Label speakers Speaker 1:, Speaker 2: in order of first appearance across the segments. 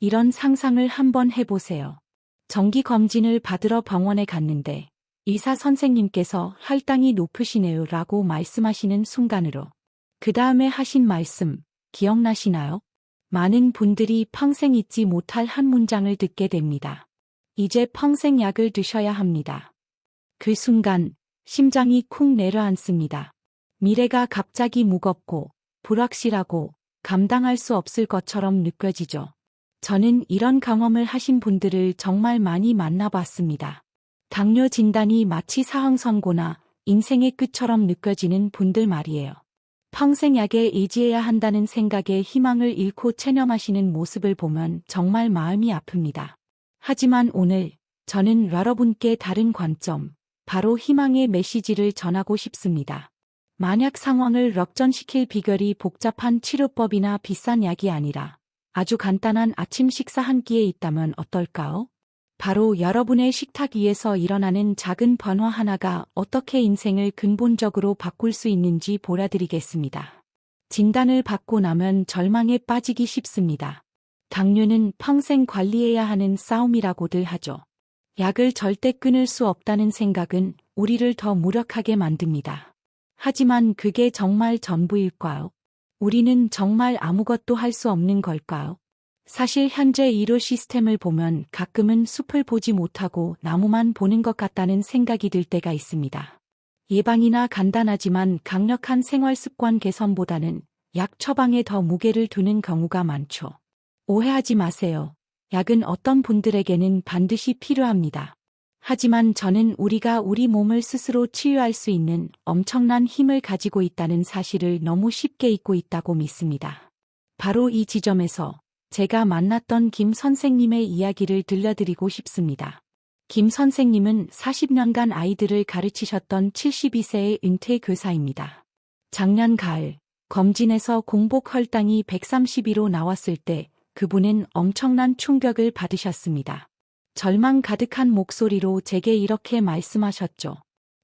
Speaker 1: 이런 상상을 한번 해보세요. 정기검진을 받으러 병원에 갔는데 의사 선생님께서 혈당이 높으시네요 라고 말씀하시는 순간으로 그 다음에 하신 말씀 기억나시나요? 많은 분들이 평생 잊지 못할 한 문장을 듣게 됩니다. 이제 평생 약을 드셔야 합니다. 그 순간 심장이 쿵 내려앉습니다. 미래가 갑자기 무겁고 불확실하고 감당할 수 없을 것처럼 느껴지죠. 저는 이런 경험을 하신 분들을 정말 많이 만나봤습니다. 당뇨 진단이 마치 사형 선고나 인생의 끝처럼 느껴지는 분들 말이에요. 평생 약에 의지해야 한다는 생각에 희망을 잃고 체념하시는 모습을 보면 정말 마음이 아픕니다. 하지만 오늘 저는 여러분께 다른 관점, 바로 희망의 메시지를 전하고 싶습니다. 만약 상황을 역전시킬 비결이 복잡한 치료법이나 비싼 약이 아니라 아주 간단한 아침 식사 한 끼에 있다면 어떨까요? 바로 여러분의 식탁 위에서 일어나는 작은 변화 하나가 어떻게 인생을 근본적으로 바꿀 수 있는지 보여드리겠습니다. 진단을 받고 나면 절망에 빠지기 쉽습니다. 당뇨는 평생 관리해야 하는 싸움이라고들 하죠. 약을 절대 끊을 수 없다는 생각은 우리를 더 무력하게 만듭니다. 하지만 그게 정말 전부일까요? 우리는 정말 아무것도 할 수 없는 걸까요? 사실 현재 의료 시스템을 보면 가끔은 숲을 보지 못하고 나무만 보는 것 같다는 생각이 들 때가 있습니다. 예방이나 간단하지만 강력한 생활 습관 개선보다는 약 처방에 더 무게를 두는 경우가 많죠. 오해하지 마세요. 약은 어떤 분들에게는 반드시 필요합니다. 하지만 저는 우리가 우리 몸을 스스로 치유할 수 있는 엄청난 힘을 가지고 있다는 사실을 너무 쉽게 잊고 있다고 믿습니다. 바로 이 지점에서 제가 만났던 김 선생님의 이야기를 들려드리고 싶습니다. 김 선생님은 40년간 아이들을 가르치셨던 72세의 은퇴 교사입니다. 작년 가을 검진에서 공복 혈당이 132로 나왔을 때 그분은 엄청난 충격을 받으셨습니다. 절망 가득한 목소리로 제게 이렇게 말씀하셨죠.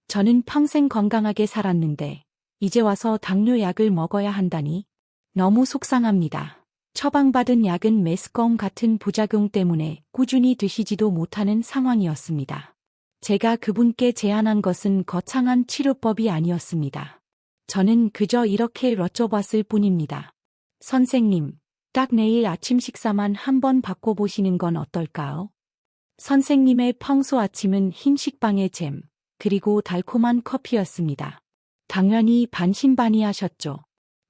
Speaker 1: 저는 평생 건강하게 살았는데 이제 와서 당뇨 약을 먹어야 한다니 너무 속상합니다. 처방받은 약은 메스꺼움 같은 부작용 때문에 꾸준히 드시지도 못하는 상황이었습니다. 제가 그분께 제안한 것은 거창한 치료법이 아니었습니다. 저는 그저 이렇게 여쭤봤을 뿐입니다. 선생님, 딱 내일 아침 식사만 한번 바꿔보시는 건 어떨까요? 선생님의 평소 아침은 흰 식빵에 잼, 그리고 달콤한 커피였습니다. 당연히 반신반의하셨죠.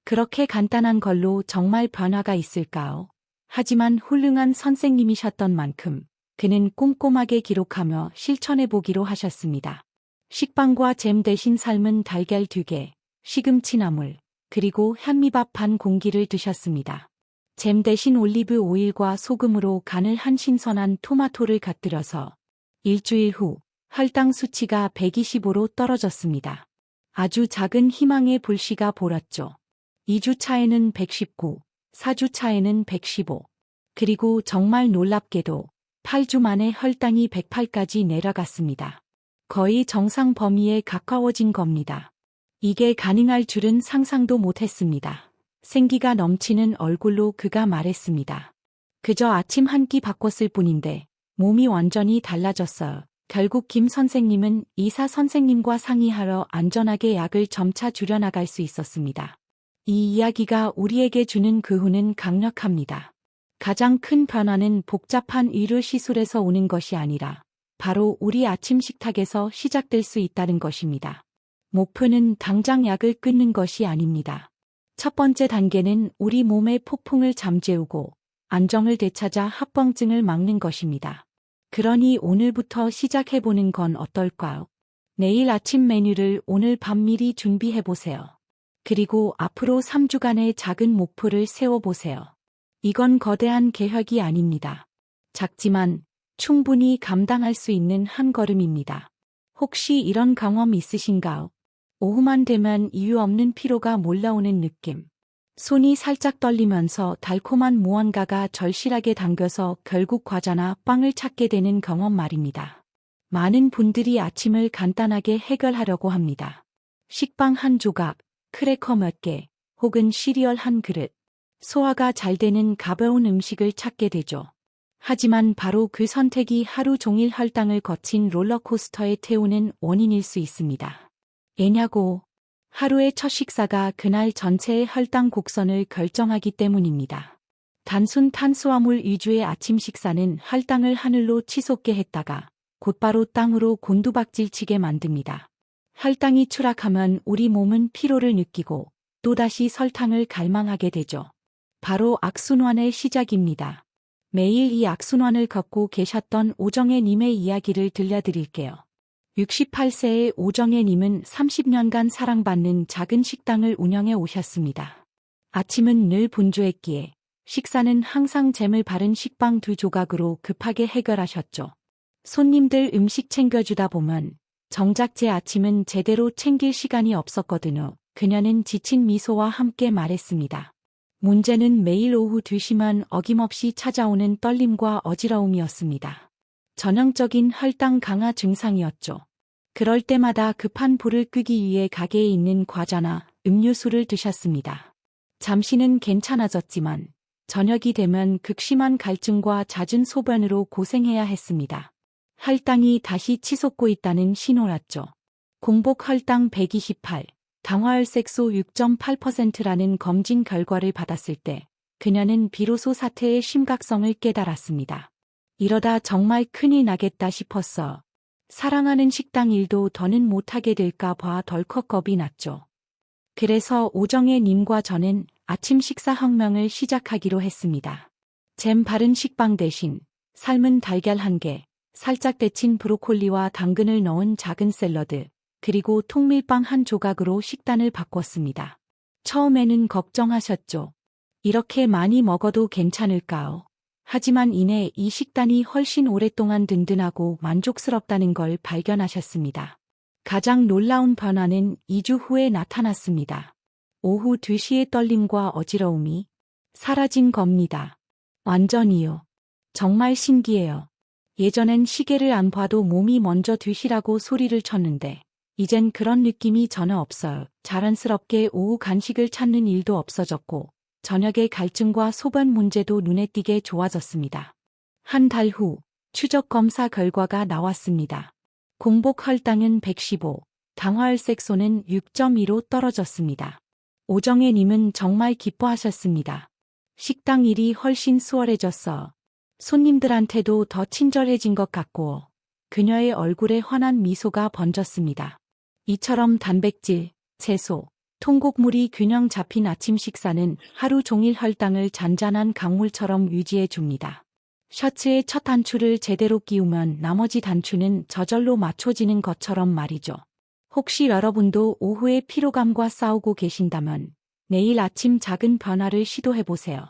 Speaker 1: 그렇게 간단한 걸로 정말 변화가 있을까요? 하지만 훌륭한 선생님이셨던 만큼 그는 꼼꼼하게 기록하며 실천해보기로 하셨습니다. 식빵과 잼 대신 삶은 달걀 2개, 시금치 나물, 그리고 현미밥 반 공기를 드셨습니다. 잼 대신 올리브 오일과 소금으로 간을 한 신선한 토마토를 곁들여서 일주일 후 혈당 수치가 125로 떨어졌습니다. 아주 작은 희망의 불씨가 보랐죠. 2주 차에는 119, 4주 차에는 115, 그리고 정말 놀랍게도 8주 만에 혈당이 108까지 내려갔습니다. 거의 정상 범위에 가까워진 겁니다. 이게 가능할 줄은 상상도 못했습니다. 생기가 넘치는 얼굴로 그가 말했습니다. 그저 아침 한 끼 바꿨을 뿐인데 몸이 완전히 달라졌어요. 결국 김 선생님은 의사 선생님과 상의하러 안전하게 약을 점차 줄여나갈 수 있었습니다. 이 이야기가 우리에게 주는 교훈은 강력합니다. 가장 큰 변화는 복잡한 의료 시술에서 오는 것이 아니라 바로 우리 아침 식탁에서 시작될 수 있다는 것입니다. 목표는 당장 약을 끊는 것이 아닙니다. 첫 번째 단계는 우리 몸의 폭풍을 잠재우고 안정을 되찾아 합병증을 막는 것입니다. 그러니 오늘부터 시작해보는 건 어떨까요? 내일 아침 메뉴를 오늘 밤 미리 준비해보세요. 그리고 앞으로 3주간의 작은 목표를 세워보세요. 이건 거대한 계획이 아닙니다. 작지만 충분히 감당할 수 있는 한 걸음입니다. 혹시 이런 경험 있으신가요? 오후만 되면 이유 없는 피로가 몰려오는 느낌. 손이 살짝 떨리면서 달콤한 무언가가 절실하게 당겨서 결국 과자나 빵을 찾게 되는 경험 말입니다. 많은 분들이 아침을 간단하게 해결하려고 합니다. 식빵 한 조각, 크래커 몇 개, 혹은 시리얼 한 그릇. 소화가 잘 되는 가벼운 음식을 찾게 되죠. 하지만 바로 그 선택이 하루 종일 혈당을 거친 롤러코스터에 태우는 원인일 수 있습니다. 왜냐고? 하루의 첫 식사가 그날 전체의 혈당 곡선을 결정하기 때문입니다. 단순 탄수화물 위주의 아침 식사는 혈당을 하늘로 치솟게 했다가 곧바로 땅으로 곤두박질치게 만듭니다. 혈당이 추락하면 우리 몸은 피로를 느끼고 또다시 설탕을 갈망하게 되죠. 바로 악순환의 시작입니다. 매일 이 악순환을 겪고 계셨던 오정혜 님의 이야기를 들려드릴게요. 68세의 오정혜 님은 30년간 사랑받는 작은 식당을 운영해 오셨습니다. 아침은 늘 분주했기에 식사는 항상 잼을 바른 식빵 2조각으로 급하게 해결하셨죠. 손님들 음식 챙겨주다 보면 정작 제 아침은 제대로 챙길 시간이 없었거든요. 그녀는 지친 미소와 함께 말했습니다. 문제는 매일 오후 2시만 어김없이 찾아오는 떨림과 어지러움이었습니다. 전형적인 혈당 강화 증상이었죠. 그럴 때마다 급한 불을 끄기 위해 가게에 있는 과자나 음료수를 드셨습니다. 잠시는 괜찮아졌지만 저녁이 되면 극심한 갈증과 잦은 소변으로 고생해야 했습니다. 혈당이 다시 치솟고 있다는 신호랐죠. 공복 혈당 128, 당화혈색소 6.8%라는 검진 결과를 받았을 때 그녀는 비로소 사태의 심각성을 깨달았습니다. 이러다 정말 큰일 나겠다 싶었어. 사랑하는 식당 일도 더는 못하게 될까 봐 덜컥 겁이 났죠. 그래서 오정혜 님과 저는 아침 식사 혁명을 시작하기로 했습니다. 잼 바른 식빵 대신 삶은 달걀 1개, 살짝 데친 브로콜리와 당근을 넣은 작은 샐러드, 그리고 통밀빵 1조각으로 식단을 바꿨습니다. 처음에는 걱정하셨죠. 이렇게 많이 먹어도 괜찮을까요? 하지만 이내 이 식단이 훨씬 오랫동안 든든하고 만족스럽다는 걸 발견하셨습니다. 가장 놀라운 변화는 2주 후에 나타났습니다. 오후 2시의 떨림과 어지러움이 사라진 겁니다. 완전히요. 정말 신기해요. 예전엔 시계를 안 봐도 몸이 먼저 2시라고 소리를 쳤는데 이젠 그런 느낌이 전혀 없어요. 자연스럽게 오후 간식을 찾는 일도 없어졌고 저녁의 갈증과 소변 문제도 눈에 띄게 좋아졌습니다. 한 달 후 추적 검사 결과가 나왔습니다. 공복 혈당은 115, 당화혈색소는 6.2로 떨어졌습니다. 오정혜 님은 정말 기뻐하셨습니다. 식당 일이 훨씬 수월해졌어. 손님들한테도 더 친절해진 것 같고 그녀의 얼굴에 환한 미소가 번졌습니다. 이처럼 단백질, 채소, 통곡물이 균형 잡힌 아침 식사는 하루 종일 혈당을 잔잔한 강물처럼 유지해 줍니다. 셔츠의 첫 단추를 제대로 끼우면 나머지 단추는 저절로 맞춰지는 것처럼 말이죠. 혹시 여러분도 오후에 피로감과 싸우고 계신다면 내일 아침 작은 변화를 시도해보세요.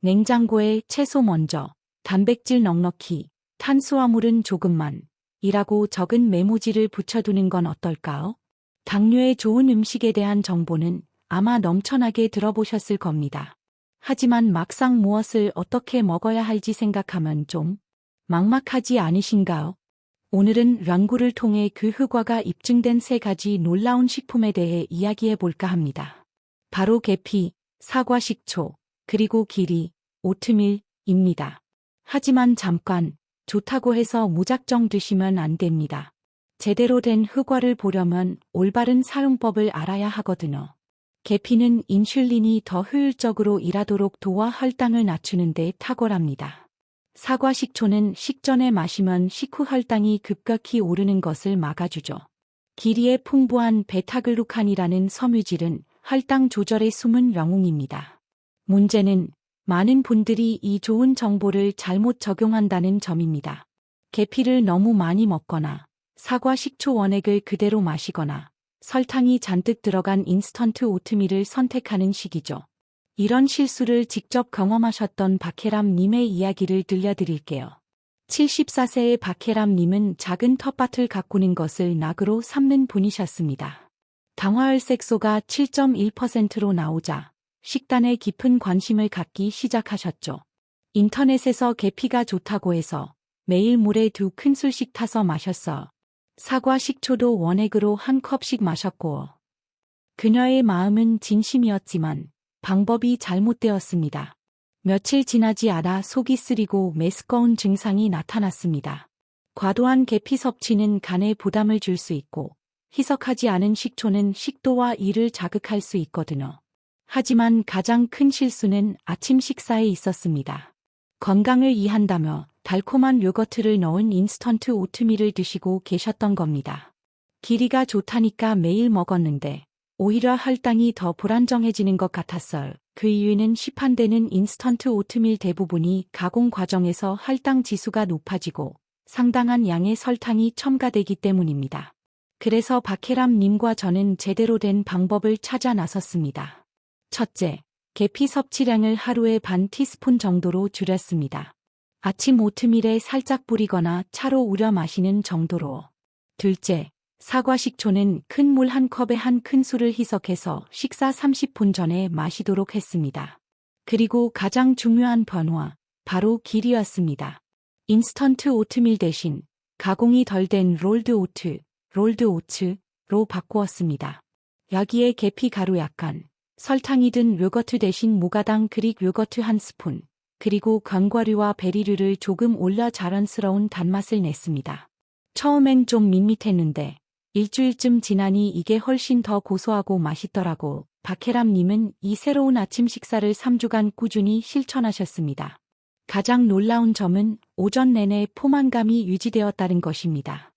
Speaker 1: 냉장고에 채소 먼저, 단백질 넉넉히, 탄수화물은 조금만, 이라고 적은 메모지를 붙여두는 건 어떨까요? 당뇨에 좋은 음식에 대한 정보는 아마 넘쳐나게 들어보셨을 겁니다. 하지만 막상 무엇을 어떻게 먹어야 할지 생각하면 좀 막막하지 않으신가요? 오늘은 연구를 통해 그 효과가 입증된 3가지 놀라운 식품에 대해 이야기해 볼까 합니다. 바로 계피, 사과 식초, 그리고 기리, 오트밀입니다. 하지만 잠깐, 좋다고 해서 무작정 드시면 안 됩니다. 제대로 된 효과를 보려면 올바른 사용법을 알아야 하거든요. 계피는 인슐린이 더 효율적으로 일하도록 도와 혈당을 낮추는 데 탁월합니다. 사과 식초는 식전에 마시면 식후 혈당이 급격히 오르는 것을 막아주죠. 기리에 풍부한 베타글루칸이라는 섬유질은 혈당 조절의 숨은 영웅입니다. 문제는 많은 분들이 이 좋은 정보를 잘못 적용한다는 점입니다. 계피를 너무 많이 먹거나 사과 식초 원액을 그대로 마시거나 설탕이 잔뜩 들어간 인스턴트 오트밀을 선택하는 식이죠. 이런 실수를 직접 경험하셨던 박혜람 님의 이야기를 들려드릴게요. 74세의 박혜람 님은 작은 텃밭을 가꾸는 것을 낙으로 삼는 분이셨습니다. 당화혈색소가 7.1%로 나오자 식단에 깊은 관심을 갖기 시작하셨죠. 인터넷에서 계피가 좋다고 해서 매일 물에 2큰술씩 타서 마셨어. 사과 식초도 원액으로 1컵씩 마셨고 그녀의 마음은 진심이었지만 방법이 잘못되었습니다. 며칠 지나지 않아 속이 쓰리고 메스꺼운 증상이 나타났습니다. 과도한 계피 섭취는 간에 부담을 줄 수 있고 희석하지 않은 식초는 식도와 이를 자극할 수 있거든요. 하지만 가장 큰 실수는 아침 식사에 있었습니다. 건강을 이한다며 달콤한 요거트를 넣은 인스턴트 오트밀을 드시고 계셨던 겁니다. 길이가 좋다니까 매일 먹었는데 오히려 혈당이 더 불안정해지는 것 같았어요. 그 이유는 시판되는 인스턴트 오트밀 대부분이 가공 과정에서 혈당 지수가 높아지고 상당한 양의 설탕이 첨가되기 때문입니다. 그래서 박혜람 님과 저는 제대로 된 방법을 찾아 나섰습니다. 첫째, 계피 섭취량을 하루에 반 티스푼 정도로 줄였습니다. 아침 오트밀에 살짝 뿌리거나 차로 우려 마시는 정도로. 둘째, 사과 식초는 큰 물 한 컵에 한 큰술을 희석해서 식사 30분 전에 마시도록 했습니다. 그리고 가장 중요한 변화, 바로 길이였습니다. 인스턴트 오트밀 대신 가공이 덜 된 롤드 오츠로 바꾸었습니다. 여기에 계피 가루 약간, 설탕이 든 요거트 대신 무가당 그릭 요거트 한 스푼, 그리고 견과류와 베리류를 조금 올려 자연스러운 단맛을 냈습니다. 처음엔 좀 밋밋했는데 일주일쯤 지나니 이게 훨씬 더 고소하고 맛있더라고. 박혜람 님은 이 새로운 아침 식사를 3주간 꾸준히 실천하셨습니다. 가장 놀라운 점은 오전 내내 포만감이 유지되었다는 것입니다.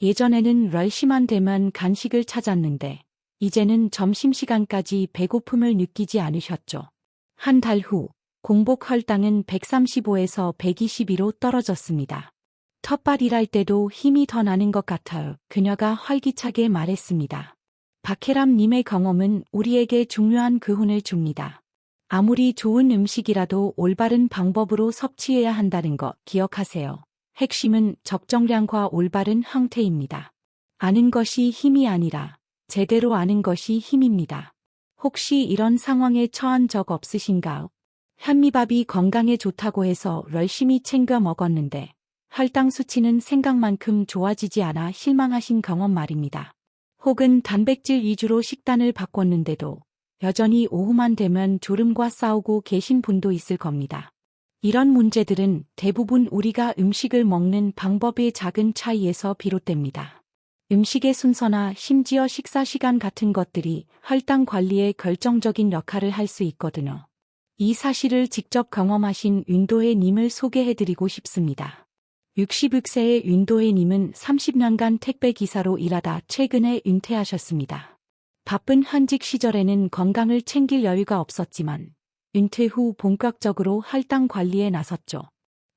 Speaker 1: 예전에는 럴시만 되면 간식을 찾았는데 이제는 점심시간까지 배고픔을 느끼지 않으셨죠. 한 달 후 공복 혈당은 135에서 122로 떨어졌습니다. 텃밭일할 때도 힘이 더 나는 것 같아요. 그녀가 활기차게 말했습니다. 박혜람 님의 경험은 우리에게 중요한 교훈을 줍니다. 아무리 좋은 음식이라도 올바른 방법으로 섭취해야 한다는 것 기억하세요. 핵심은 적정량과 올바른 형태입니다. 아는 것이 힘이 아니라 제대로 아는 것이 힘입니다. 혹시 이런 상황에 처한 적 없으신가요? 현미밥이 건강에 좋다고 해서 열심히 챙겨 먹었는데 혈당 수치는 생각만큼 좋아지지 않아 실망하신 경험 말입니다. 혹은 단백질 위주로 식단을 바꿨는데도 여전히 오후만 되면 졸음과 싸우고 계신 분도 있을 겁니다. 이런 문제들은 대부분 우리가 음식을 먹는 방법의 작은 차이에서 비롯됩니다. 음식의 순서나 심지어 식사 시간 같은 것들이 혈당 관리에 결정적인 역할을 할 수 있거든요. 이 사실을 직접 경험하신 윤도혜 님을 소개해드리고 싶습니다. 66세의 윤도혜 님은 30년간 택배기사로 일하다 최근에 은퇴하셨습니다. 바쁜 현직 시절에는 건강을 챙길 여유가 없었지만 은퇴 후 본격적으로 혈당 관리에 나섰죠.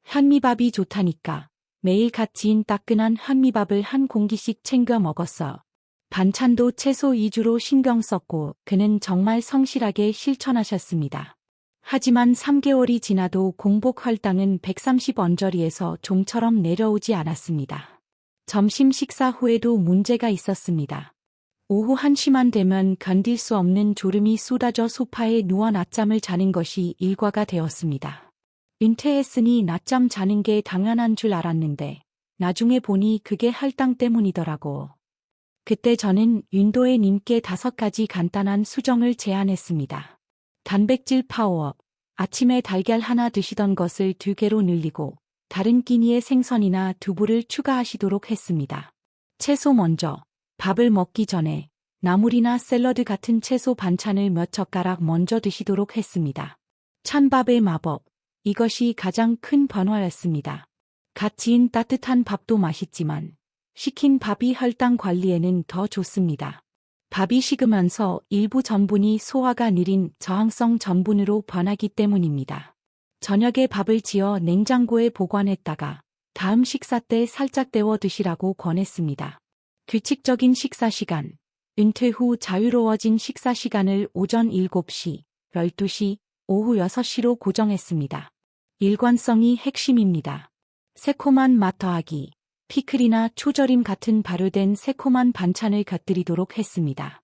Speaker 1: 현미밥이 좋다니까 매일 갓 지은 따끈한 현미밥을 한 공기씩 챙겨 먹었어요. 반찬도 채소 위주로 신경 썼고 그는 정말 성실하게 실천하셨습니다. 하지만 3개월이 지나도 공복 혈당은 130 언저리에서 좀처럼 내려오지 않았습니다. 점심 식사 후에도 문제가 있었습니다. 오후 1시만 되면 견딜 수 없는 졸음이 쏟아져 소파에 누워 낮잠을 자는 것이 일과가 되었습니다. 은퇴했으니 낮잠 자는 게 당연한 줄 알았는데 나중에 보니 그게 혈당 때문이더라고. 그때 저는 윤도혜 님께 5가지 간단한 수정을 제안했습니다. 단백질 파워업, 아침에 달걀 하나 드시던 것을 2개로 늘리고 다른 끼니에 생선이나 두부를 추가하시도록 했습니다. 채소 먼저, 밥을 먹기 전에 나물이나 샐러드 같은 채소 반찬을 몇 젓가락 먼저 드시도록 했습니다. 찬밥의 마법, 이것이 가장 큰 변화였습니다. 갓 지은 따뜻한 밥도 맛있지만 식힌 밥이 혈당 관리에는 더 좋습니다. 밥이 식으면서 일부 전분이 소화가 느린 저항성 전분으로 변하기 때문입니다. 저녁에 밥을 지어 냉장고에 보관했다가 다음 식사 때 살짝 데워 드시라고 권했습니다. 규칙적인 식사 시간, 은퇴 후 자유로워진 식사 시간을 오전 7시, 12시, 오후 6시로 고정했습니다. 일관성이 핵심입니다. 새콤한 맛 더하기. 피클이나 초절임 같은 발효된 새콤한 반찬을 곁들이도록 했습니다.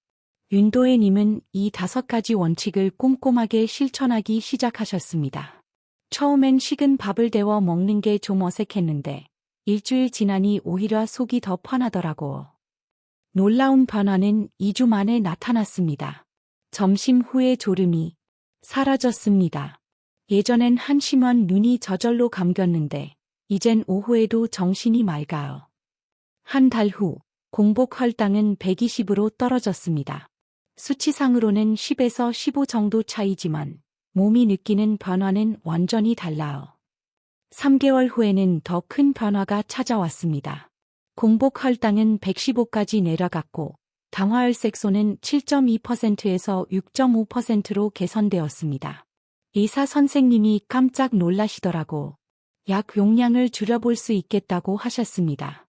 Speaker 1: 윤도혜 님은 이 5가지 원칙을 꼼꼼하게 실천하기 시작하셨습니다. 처음엔 식은 밥을 데워 먹는 게 좀 어색했는데 일주일 지나니 오히려 속이 더 편하더라고. 놀라운 변화는 2주 만에 나타났습니다. 점심 후의 졸음이 사라졌습니다. 예전엔 한시면 눈이 저절로 감겼는데 이젠 오후에도 정신이 맑아요. 한 달 후 공복 혈당은 120으로 떨어졌습니다. 수치상으로는 10에서 15 정도 차이지만 몸이 느끼는 변화는 완전히 달라요. 3개월 후에는 더 큰 변화가 찾아왔습니다. 공복 혈당은 115까지 내려갔고 당화혈색소는 7.2%에서 6.5%로 개선되었습니다. 의사 선생님이 깜짝 놀라시더라고. 약 용량을 줄여볼 수 있겠다고 하셨습니다.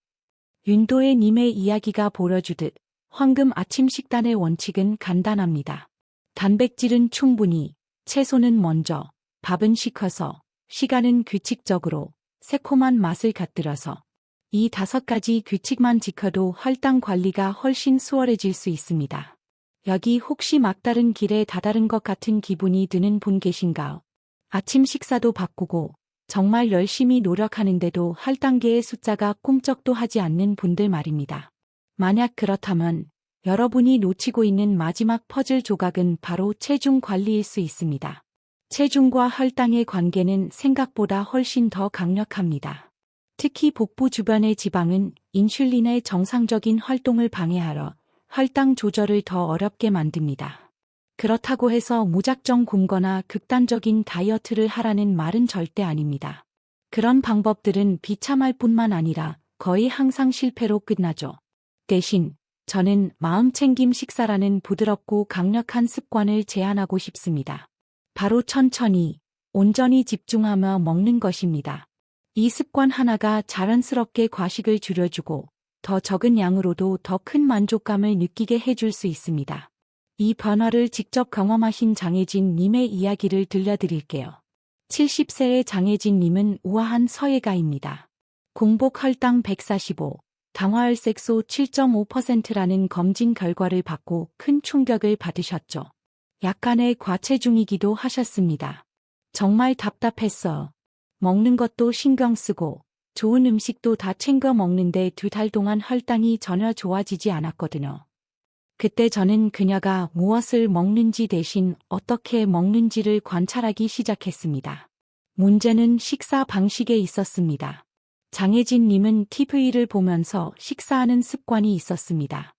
Speaker 1: 윤도혜 님의 이야기가 보여주듯 황금 아침 식단의 원칙은 간단합니다. 단백질은 충분히, 채소는 먼저, 밥은 식혀서, 시간은 규칙적으로, 새콤한 맛을 곁들여서 이 5가지 규칙만 지켜도 혈당 관리가 훨씬 수월해질 수 있습니다. 여기 혹시 막다른 길에 다다른 것 같은 기분이 드는 분 계신가요? 아침 식사도 바꾸고 정말 열심히 노력하는데도 혈당계의 숫자가 꿈쩍도 하지 않는 분들 말입니다. 만약 그렇다면 여러분이 놓치고 있는 마지막 퍼즐 조각은 바로 체중 관리일 수 있습니다. 체중과 혈당의 관계는 생각보다 훨씬 더 강력합니다. 특히 복부 주변의 지방은 인슐린의 정상적인 활동을 방해하러 혈당 조절을 더 어렵게 만듭니다. 그렇다고 해서 무작정 굶거나 극단적인 다이어트를 하라는 말은 절대 아닙니다. 그런 방법들은 비참할 뿐만 아니라 거의 항상 실패로 끝나죠. 대신 저는 마음챙김 식사라는 부드럽고 강력한 습관을 제안하고 싶습니다. 바로 천천히, 온전히 집중하며 먹는 것입니다. 이 습관 하나가 자연스럽게 과식을 줄여주고 더 적은 양으로도 더 큰 만족감을 느끼게 해줄 수 있습니다. 이 변화를 직접 경험하신 장혜진 님의 이야기를 들려드릴게요. 70세의 장혜진 님은 우아한 서예가입니다. 공복 혈당 145, 당화혈색소 7.5%라는 검진 결과를 받고 큰 충격을 받으셨죠. 약간의 과체중이기도 하셨습니다. 정말 답답했어. 먹는 것도 신경 쓰고 좋은 음식도 다 챙겨 먹는데 2달 동안 혈당이 전혀 좋아지지 않았거든요. 그때 저는 그녀가 무엇을 먹는지 대신 어떻게 먹는지를 관찰하기 시작했습니다. 문제는 식사 방식에 있었습니다. 장혜진 님은 TV를 보면서 식사하는 습관이 있었습니다.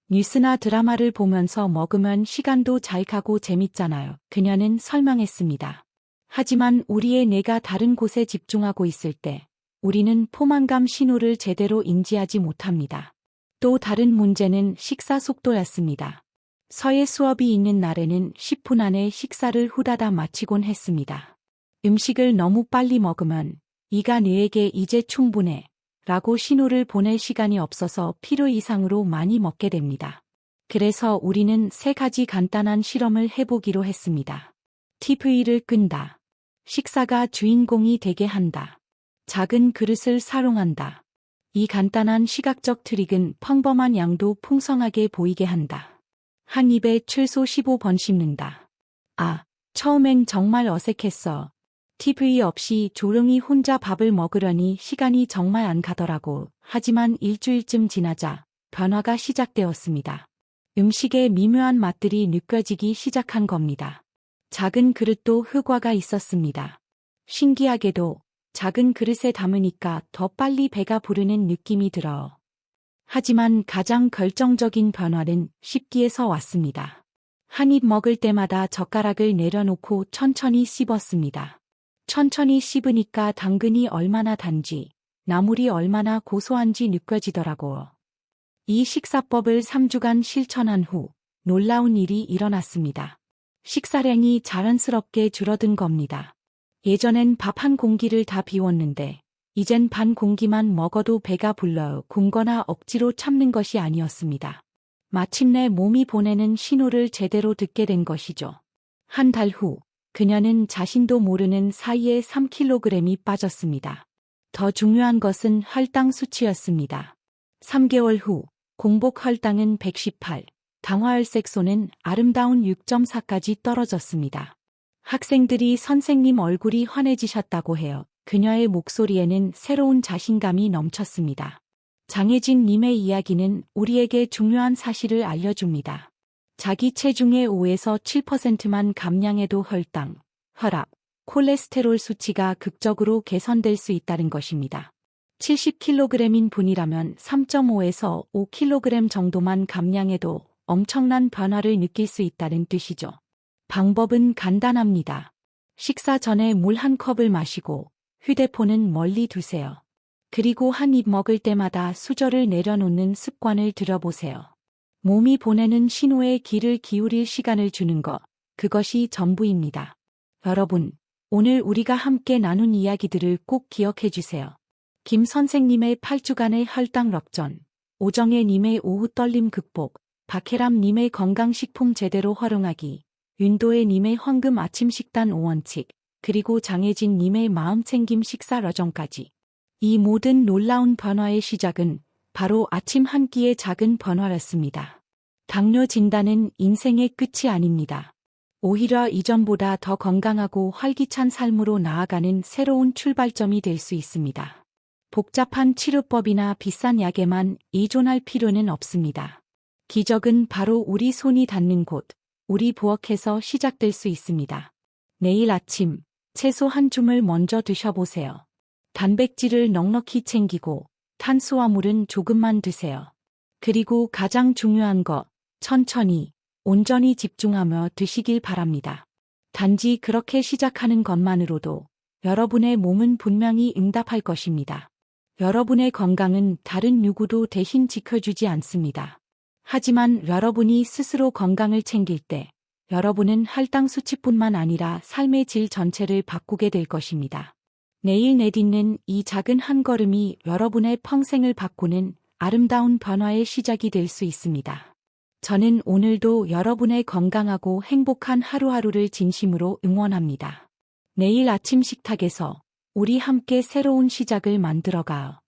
Speaker 1: 뉴스나 드라마를 보면서 먹으면 시간도 잘 가고 재밌잖아요. 그녀는 설명했습니다. 하지만 우리의 뇌가 다른 곳에 집중하고 있을 때 우리는 포만감 신호를 제대로 인지하지 못합니다. 또 다른 문제는 식사 속도였습니다. 서예 수업이 있는 날에는 10분 안에 식사를 후다닥 마치곤 했습니다. 음식을 너무 빨리 먹으면 이가 뇌에게 이제 충분해 라고 신호를 보낼 시간이 없어서 필요 이상으로 많이 먹게 됩니다. 그래서 우리는 3가지 간단한 실험을 해보기로 했습니다. TV를 끈다. 식사가 주인공이 되게 한다. 작은 그릇을 사용한다. 이 간단한 시각적 트릭은 평범한 양도 풍성하게 보이게 한다. 한 입에 최소 15번 씹는다. 아, 처음엔 정말 어색했어. TV 없이 조용히 혼자 밥을 먹으려니 시간이 정말 안 가더라고. 하지만 일주일쯤 지나자 변화가 시작되었습니다. 음식의 미묘한 맛들이 느껴지기 시작한 겁니다. 작은 그릇도 효과가 있었습니다. 신기하게도 작은 그릇에 담으니까 더 빨리 배가 부르는 느낌이 들어. 하지만 가장 결정적인 변화는 씹기에서 왔습니다. 한 입 먹을 때마다 젓가락을 내려놓고 천천히 씹었습니다. 천천히 씹으니까 당근이 얼마나 단지, 나물이 얼마나 고소한지 느껴지더라고요. 이 식사법을 3주간 실천한 후 놀라운 일이 일어났습니다. 식사량이 자연스럽게 줄어든 겁니다. 예전엔 밥 한 공기를 다 비웠는데 이젠 반 공기만 먹어도 배가 불러요. 굶거나 억지로 참는 것이 아니었습니다. 마침내 몸이 보내는 신호를 제대로 듣게 된 것이죠. 한 달 후 그녀는 자신도 모르는 사이에 3kg이 빠졌습니다. 더 중요한 것은 혈당 수치였습니다. 3개월 후 공복 혈당은 118, 당화혈색소는 아름다운 6.4까지 떨어졌습니다. 학생들이 선생님 얼굴이 환해지셨다고 해요. 그녀의 목소리에는 새로운 자신감이 넘쳤습니다. 장혜진 님의 이야기는 우리에게 중요한 사실을 알려줍니다. 자기 체중의 5에서 7%만 감량해도 혈당, 혈압, 콜레스테롤 수치가 극적으로 개선될 수 있다는 것입니다. 70kg인 분이라면 3.5에서 5kg 정도만 감량해도 엄청난 변화를 느낄 수 있다는 뜻이죠. 방법은 간단합니다. 식사 전에 물 한 컵을 마시고 휴대폰은 멀리 두세요. 그리고 한 입 먹을 때마다 수저를 내려놓는 습관을 들여보세요. 몸이 보내는 신호에 귀를 기울일 시간을 주는 것, 그것이 전부입니다. 여러분, 오늘 우리가 함께 나눈 이야기들을 꼭 기억해 주세요. 김 선생님의 8주간의 혈당 럭전, 오정혜 님의 오후 떨림 극복, 박혜람 님의 건강식품 제대로 활용하기, 윤도혜 님의 황금 아침 식단 5원칙, 그리고 장혜진 님의 마음챙김 식사 러정까지. 이 모든 놀라운 변화의 시작은 바로 아침 한 끼의 작은 변화였습니다. 당뇨 진단은 인생의 끝이 아닙니다. 오히려 이전보다 더 건강하고 활기찬 삶으로 나아가는 새로운 출발점이 될 수 있습니다. 복잡한 치료법이나 비싼 약에만 의존할 필요는 없습니다. 기적은 바로 우리 손이 닿는 곳, 우리 부엌에서 시작될 수 있습니다. 내일 아침, 채소 한 줌을 먼저 드셔보세요. 단백질을 넉넉히 챙기고 탄수화물은 조금만 드세요. 그리고 가장 중요한 것, 천천히, 온전히 집중하며 드시길 바랍니다. 단지 그렇게 시작하는 것만으로도 여러분의 몸은 분명히 응답할 것입니다. 여러분의 건강은 다른 누구도 대신 지켜주지 않습니다. 하지만 여러분이 스스로 건강을 챙길 때 여러분은 혈당 수치뿐만 아니라 삶의 질 전체를 바꾸게 될 것입니다. 내일 내딛는 이 작은 한 걸음이 여러분의 평생을 바꾸는 아름다운 변화의 시작이 될 수 있습니다. 저는 오늘도 여러분의 건강하고 행복한 하루하루를 진심으로 응원합니다. 내일 아침 식탁에서 우리 함께 새로운 시작을 만들어가요.